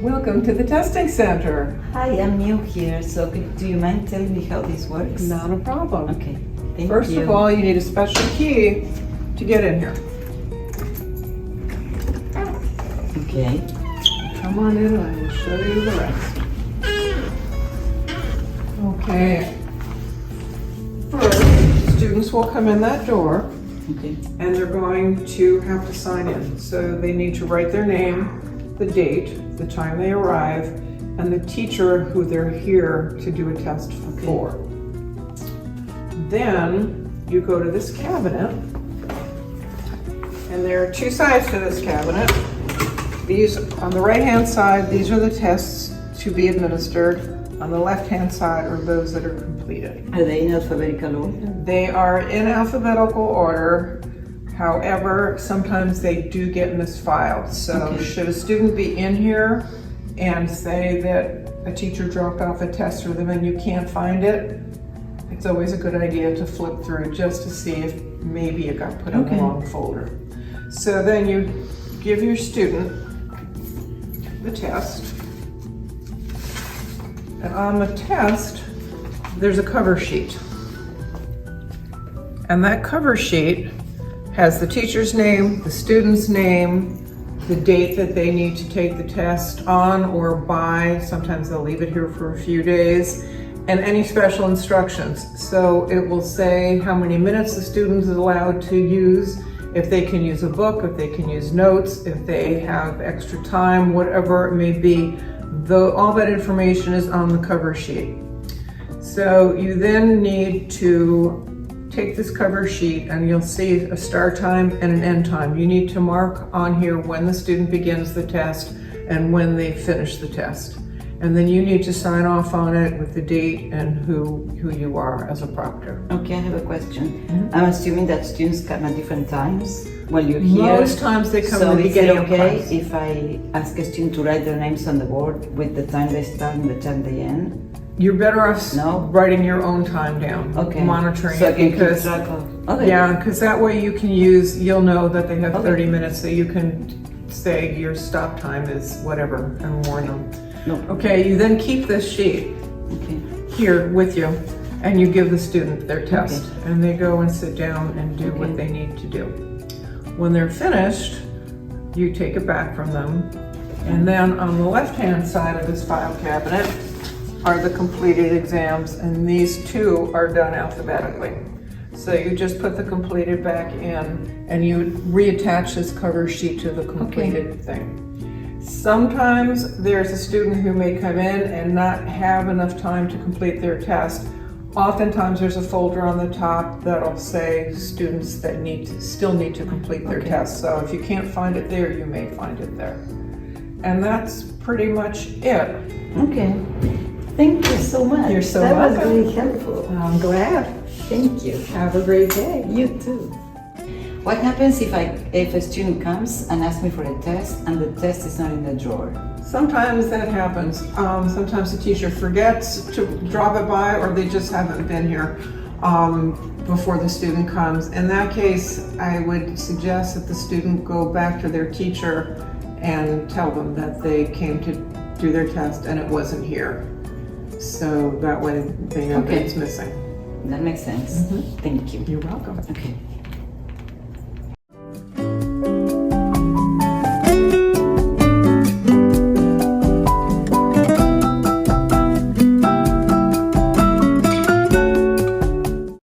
Welcome to the testing center. Hi, I'm new here, so do you mind telling me how this works? Not a problem. Okay, thank First you. of all, you need a special key to get in here. Okay. Come on in and I will show you the rest. Okay. First, students will come in that door Okay. and they're going to have to sign in. So they need to write their name, the date, the time they arrive, and the teacher who they're here to do a test for. Then you go to this cabinet, and there are two sides to this cabinet. These, on the right-hand side, these are the tests to be administered. On the left-hand side are those that are completed. Are they in alphabetical order? They are in alphabetical order. However, sometimes they do get misfiled. So should a student be in here and say that a teacher dropped off a test for them and you can't find it, it's always a good idea to flip through just to see if maybe it got put in the wrong folder. So then you give your student the test. And on the test, there's a cover sheet. And that cover sheet has the teacher's name, the student's name, the date that they need to take the test on or by. Sometimes they'll leave it here for a few days, and any special instructions. So it will say how many minutes the student is allowed to use, if they can use a book, if they can use notes, if they have extra time, whatever it may be. All that information is on the cover sheet. So you then need to take this cover sheet and you'll see a start time and an end time. You need to mark on here when the student begins the test and when they finish the test. And then you need to sign off on it with the date and who you are as a proctor. Okay, I have a question. I'm assuming that students come at different times while you're here. Most times they come so at the beginning is it okay of class. if I ask a student to write their names on the board with the time they start and the time they end? You're better off writing your own time down, monitoring so it, because because that way you'll know that they have 30 minutes, so you can say your stop time is whatever and warn them. Okay, you then keep this sheet here with you and you give the student their test and they go and sit down and do what they need to do. When they're finished, you take it back from them, and then on the left-hand side of this file cabinet are the completed exams, and these two are done alphabetically. So you just put the completed back in and you reattach this cover sheet to the completed thing. Sometimes there's a student who may come in and not have enough time to complete their test. Oftentimes there's a folder on the top that'll say students that still need to complete their test. So if you can't find it there, you may find it there. And that's pretty much it. Okay. Thank you so much. You're so welcome. That was really helpful. I'm glad. Thank you. Have a great day. You too. What happens if a student comes and asks me for a test and the test is not in the drawer? Sometimes that happens. Sometimes the teacher forgets to drop it by, or they just haven't been here before the student comes. In that case, I would suggest that the student go back to their teacher and tell them that they came to do their test and it wasn't here. So that way they know that it's missing. That makes sense. Thank you. You're welcome. Okay.